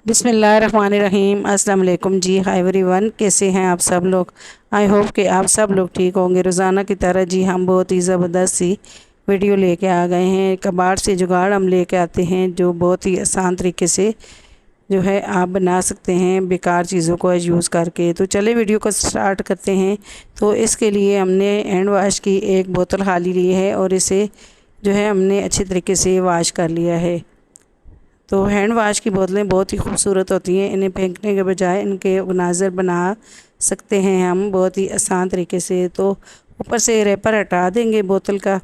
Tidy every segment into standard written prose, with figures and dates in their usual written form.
बिस्मिल्लाहिर्रहमानिर्रहीम। अस्सलाम वालेकुम जी। हाय एवरीवन, कैसे हैं आप सब लोग। आई होप कि आप सब लोग ठीक होंगे। रोज़ाना की तरह जी हम बहुत ही ज़बरदस्त सी वीडियो लेके आ गए हैं। कबाड़ से जुगाड़ हम लेके आते हैं जो बहुत ही आसान तरीके से जो है आप बना सकते हैं बेकार चीज़ों को यूज़ करके। तो चले वीडियो को स्टार्ट करते हैं। तो इसके लिए हमने हैंड वाश की एक बोतल खाली ली है और इसे जो है हमने अच्छे तरीके से वाश कर लिया है। तो हैंड वाश की बोतलें बहुत ही खूबसूरत होती हैं। इन्हें फेंकने के बजाय इनके ऑर्गेनाइज़र बना सकते हैं हम बहुत ही आसान तरीके से। तो ऊपर से रैपर हटा देंगे बोतल का।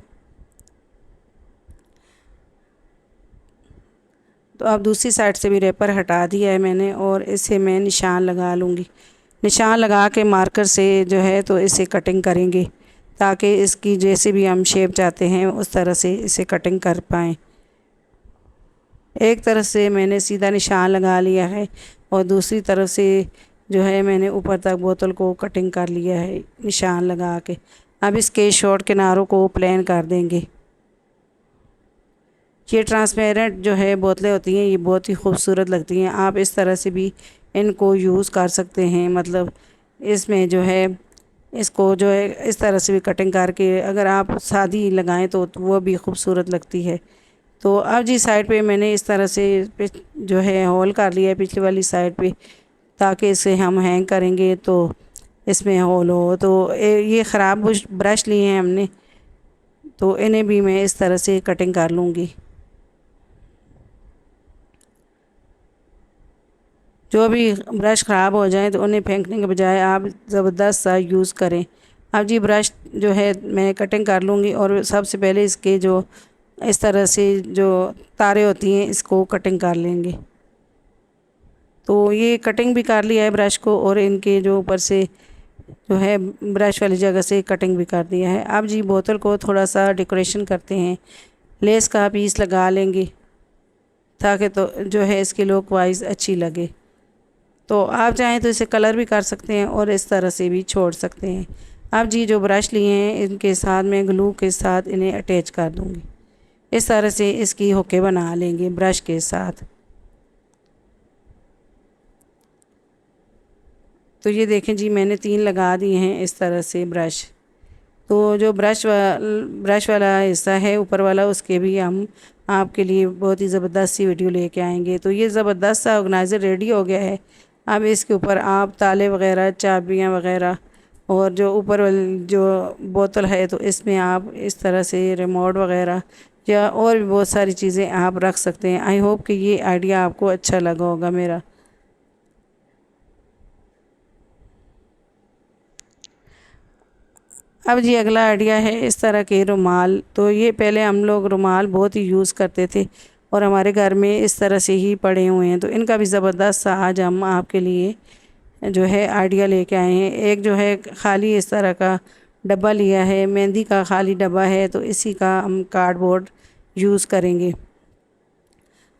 तो अब दूसरी साइड से भी रैपर हटा दिया है मैंने और इसे मैं निशान लगा लूँगी। निशान लगा के मार्कर से जो है तो इसे कटिंग करेंगे ताकि इसकी जैसे भी हम शेप चाहते हैं उस तरह से इसे कटिंग कर पाएँ। एक तरफ से मैंने सीधा निशान लगा लिया है और दूसरी तरफ से जो है मैंने ऊपर तक बोतल को कटिंग कर लिया है निशान लगा के। अब इसके शॉर्ट किनारों को प्लेन कर देंगे। ये ट्रांसपेरेंट जो है बोतलें होती हैं ये बहुत ही खूबसूरत लगती हैं। आप इस तरह से भी इनको यूज़ कर सकते हैं। मतलब इसमें जो है इसको जो है इस तरह से भी कटिंग करके अगर आप सादी लगाएं तो वो भी खूबसूरत लगती है। तो अब जी साइड पे मैंने इस तरह से जो है होल कर लिया है पिछली वाली साइड पे ताकि इसे हम हैंग करेंगे तो इसमें होल हो। तो ये ख़राब ब्रश लिए हैं हमने तो इन्हें भी मैं इस तरह से कटिंग कर लूँगी। जो भी ब्रश ख़राब हो जाए तो उन्हें फेंकने के बजाय आप ज़बरदस्त सा यूज़ करें। अब जी ब्रश जो है मैं कटिंग कर लूँगी और सबसे पहले इसके जो इस तरह से जो तारे होती हैं इसको कटिंग कर लेंगे। तो ये कटिंग भी कर लिया है ब्रश को और इनके जो ऊपर से जो है ब्रश वाली जगह से कटिंग भी कर दिया है। अब जी बोतल को थोड़ा सा डेकोरेशन करते हैं। लेस का पीस लगा लेंगे ताकि तो जो है इसकी लुक वाइज अच्छी लगे। तो आप चाहें तो इसे कलर भी कर सकते हैं और इस तरह से भी छोड़ सकते हैं। अब जी जो ब्रश लिए हैं इनके साथ मैं ग्लू के साथ इन्हें अटैच कर दूँगी। इस तरह से इसकी हुकें बना लेंगे ब्रश के साथ। तो ये देखें जी मैंने 3 लगा दिए हैं इस तरह से ब्रश। तो जो ब्रश वाला हिस्सा है ऊपर वाला उसके भी हम आपके लिए बहुत ही ज़बरदस्त सी वीडियो लेके आएंगे। तो ये ज़बरदस्त सा ऑर्गेनाइज़र रेडी हो गया है। अब इसके ऊपर आप ताले वगैरह चाबियाँ वगैरह और जो ऊपर वाली जो बोतल है तो इसमें आप इस तरह से रिमोट वगैरह या और भी बहुत सारी चीज़ें आप रख सकते हैं। आई होप कि ये आइडिया आपको अच्छा लगा होगा मेरा। अब जी अगला आइडिया है इस तरह के रुमाल। तो ये पहले हम लोग रुमाल बहुत ही यूज़ करते थे और हमारे घर में इस तरह से ही पड़े हुए हैं। तो इनका भी ज़बरदस्त सा आज हम आपके लिए जो है आइडिया लेके आए हैं। एक जो है खाली इस तरह का डब्बा लिया है, मेहंदी का खाली डब्बा है तो इसी का हम कार्डबोर्ड यूज़ करेंगे।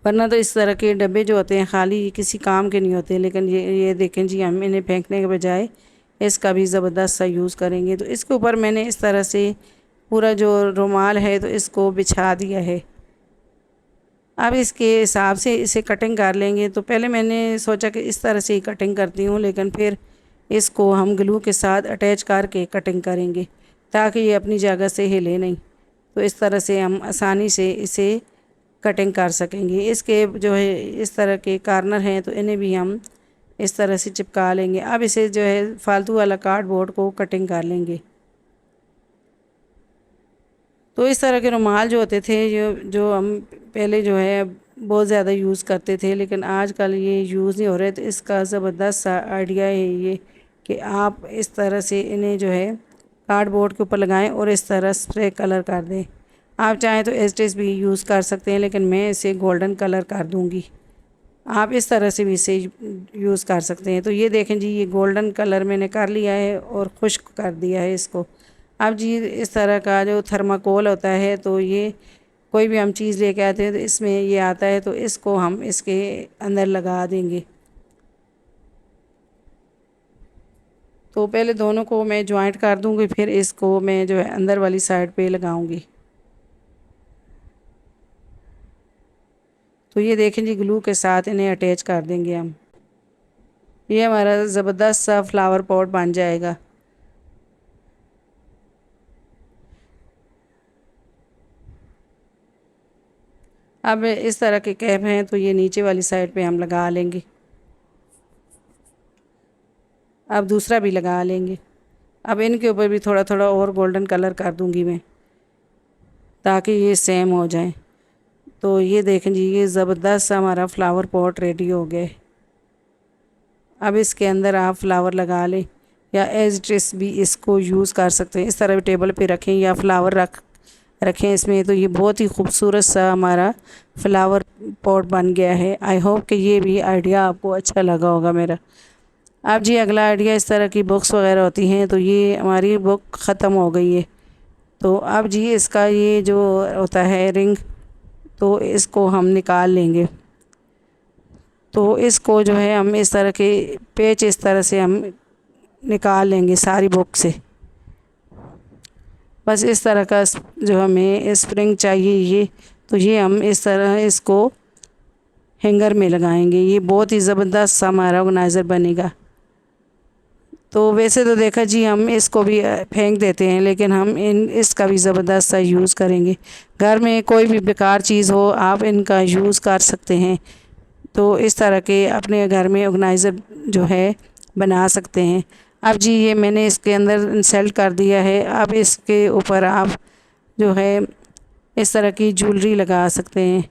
वरना तो इस तरह के डब्बे जो होते हैं खाली किसी काम के नहीं होते। लेकिन ये देखें जी हम इन्हें फेंकने के बजाय इसका भी ज़बरदस्त सा यूज़ करेंगे। तो इसके ऊपर मैंने इस तरह से पूरा जो रुमाल है तो इसको बिछा दिया है। अब इसके हिसाब से इसे कटिंग कर लेंगे। तो पहले मैंने सोचा कि इस तरह से ही कटिंग करती हूँ लेकिन फिर इसको हम ग्लू के साथ अटैच करके कटिंग करेंगे ताकि ये अपनी जगह से हिले नहीं। तो इस तरह से हम आसानी से इसे कटिंग कर सकेंगे। इसके जो है इस तरह के कॉर्नर हैं तो इन्हें भी हम इस तरह से चिपका लेंगे। अब इसे जो है फालतू वाला कार्डबोर्ड को कटिंग कर लेंगे। तो इस तरह के रुमाल जो होते थे जो जो हम पहले जो है बहुत ज़्यादा यूज़ करते थे लेकिन आजकल ये यूज़ नहीं हो रहे। तो इसका ज़बरदस्त सा आइडिया है ये कि आप इस तरह से इन्हें जो है कार्डबोर्ड के यूपर लगाएं और इस तरह स्प्रे कलर कर दें। आप चाहें तो एस्टेस भी यूज़ कर सकते हैं लेकिन मैं इसे गोल्डन कलर कर दूँगी। आप इस तरह से भी इसे यूज़ कर सकते हैं। तो ये देखें जी ये गोल्डन कलर मैंने कर लिया है और खुश्क कर दिया है इसको। अब जी इस तरह का जो थर्माकोल होता है तो ये कोई भी हम चीज़ लेके आते हैं तो इसमें ये आता है तो इसको हम इसके अंदर लगा देंगे। तो पहले दोनों को मैं जॉइंट कर दूँगी फिर इसको मैं जो है अंदर वाली साइड पे लगाऊँगी। तो ये देखें जी, ग्लू के साथ इन्हें अटैच कर देंगे हम। ये हमारा ज़बरदस्त सा फ्लावर पॉट बन जाएगा। अब इस तरह के कैप हैं तो ये नीचे वाली साइड पे हम लगा लेंगे। अब दूसरा भी लगा लेंगे। अब इनके ऊपर भी थोड़ा थोड़ा और गोल्डन कलर कर दूंगी मैं, ताकि ये सेम हो जाए। तो ये देखें जी, ये ज़बरदस्त सा हमारा फ्लावर पॉट रेडी हो गया। अब इसके अंदर आप फ्लावर लगा लें या एज इट इज़ भी इसको यूज़ कर सकते हैं। इस तरह भी टेबल पे रखें या फ्लावर रखें इसमें, तो ये बहुत ही खूबसूरत सा हमारा फ्लावर पॉट बन गया है। आई होप कि ये भी आइडिया आपको अच्छा लगा होगा मेरा। अब जी अगला आइडिया, इस तरह की बुक्स वगैरह होती हैं, तो ये हमारी बुक ख़त्म हो गई है। तो अब जी इसका ये जो होता है रिंग, तो इसको हम निकाल लेंगे। तो इसको जो है हम इस तरह के पेच इस तरह से हम निकाल लेंगे सारी बुक से। बस इस तरह का जो हमें स्प्रिंग चाहिए ये, तो ये हम इस तरह इसको हैंगर में लगाएंगे। ये बहुत ही ज़बरदस्त सा हमारा ऑर्गेनाइज़र बनेगा। तो वैसे तो देखा जी, हम इसको भी फेंक देते हैं, लेकिन हम इसका भी ज़बरदस्त सा यूज़ करेंगे। घर में कोई भी बेकार चीज़ हो, आप इनका यूज़ कर सकते हैं। तो इस तरह के अपने घर में ऑर्गेनाइज़र जो है बना सकते हैं। अब जी ये मैंने इसके अंदर इंसर्ट कर दिया है। अब इसके ऊपर आप जो है इस तरह की ज्वेलरी लगा सकते हैं।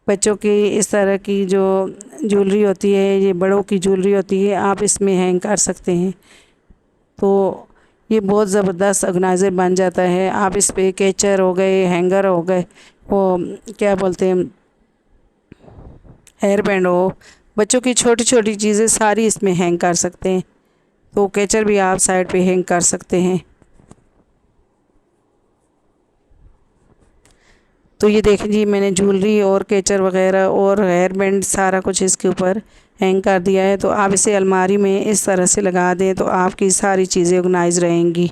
बच्चों की इस तरह की जो ज्वेलरी होती है, ये बड़ों की ज्वेलरी होती है, आप इसमें हैंग कर सकते हैं। तो ये बहुत ज़बरदस्त ऑर्गेनाइज़र बन जाता है। आप इस पे कैचर हो गए, हैंगर हो गए, वो क्या बोलते हैं, हेयर बैंड हो, बच्चों की छोटी छोटी चीज़ें सारी इसमें हैंग कर सकते हैं। तो कैचर भी आप साइड पे हैंग कर सकते हैं। तो ये देखें जी, मैंने ज्वेलरी और कैचर वगैरह और हेयर बैंड सारा कुछ इसके ऊपर हैंग कर दिया है। तो आप इसे अलमारी में इस तरह से लगा दें तो आपकी सारी चीज़ें ऑर्गेनाइज रहेंगी।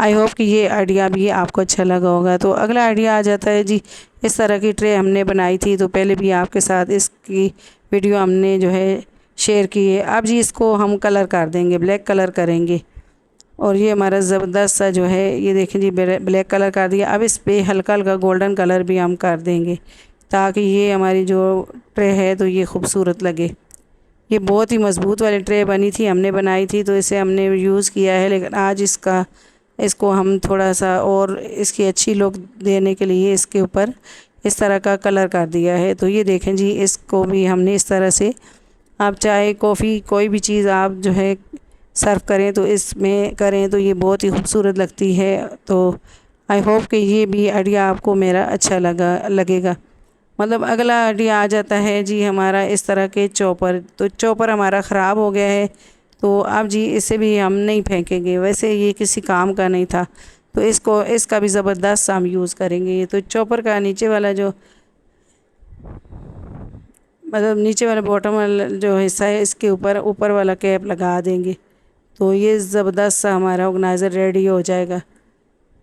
आई होप कि ये आइडिया भी आपको अच्छा लगा होगा। तो अगला आइडिया आ जाता है जी, इस तरह की ट्रे हमने बनाई थी, तो पहले भी आपके साथ इसकी वीडियो हमने जो है शेयर की है। अब जी इसको हम कलर कर देंगे, ब्लैक कलर करेंगे। और ये हमारा ज़बरदस्त सा जो है, ये देखें जी, ब्लैक कलर कर दिया। अब इस पे हल्का हल्का गोल्डन कलर भी हम कर देंगे, ताकि ये हमारी जो ट्रे है तो ये खूबसूरत लगे। ये बहुत ही मज़बूत वाली ट्रे बनी थी, हमने बनाई थी, तो इसे हमने यूज़ किया है। लेकिन आज इसको हम थोड़ा सा और इसकी अच्छी लुक देने के लिए इसके ऊपर इस तरह का कलर कर दिया है। तो ये देखें जी, इसको भी हमने इस तरह से, आप चाहे कॉफ़ी कोई भी चीज़ आप जो है सर्व करें तो इसमें करें, तो ये बहुत ही खूबसूरत लगती है। तो आई होप कि ये भी आइडिया आपको मेरा अच्छा लगेगा। मतलब अगला आइडिया आ जाता है जी हमारा इस तरह के चॉपर। तो चॉपर हमारा ख़राब हो गया है, तो अब जी इसे भी हम नहीं फेंकेंगे। वैसे ये किसी काम का नहीं था, तो इसका भी ज़बरदस्त हम यूज़ करेंगे। तो चॉपर का नीचे वाला जो, मतलब नीचे वाला बॉटम वाला जो हिस्सा है, इसके ऊपर वाला कैप लगा देंगे। तो ये ज़बरदस्त सा हमारा ऑर्गेनाइज़र रेडी हो जाएगा।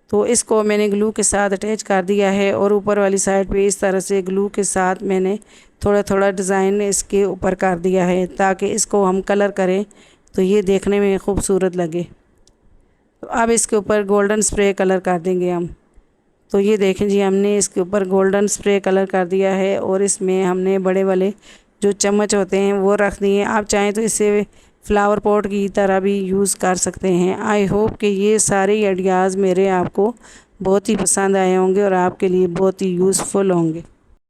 तो इसको मैंने ग्लू के साथ अटैच कर दिया है, और ऊपर वाली साइड पे इस तरह से ग्लू के साथ मैंने थोड़ा थोड़ा डिज़ाइन इसके ऊपर कर दिया है, ताकि इसको हम कलर करें तो ये देखने में खूबसूरत लगे। तो अब इसके ऊपर गोल्डन स्प्रे कलर कर देंगे हम। तो ये देखें जी, हमने इसके ऊपर गोल्डन स्प्रे कलर कर दिया है, और इसमें हमने बड़े वाले जो चम्मच होते हैं वो रख दिए। आप चाहें तो इसे फ्लावर पॉट की तरह भी यूज़ कर सकते हैं। आई होप कि ये सारे आइडियाज़ मेरे आपको बहुत ही पसंद आए होंगे और आपके लिए बहुत ही यूज़फुल होंगे।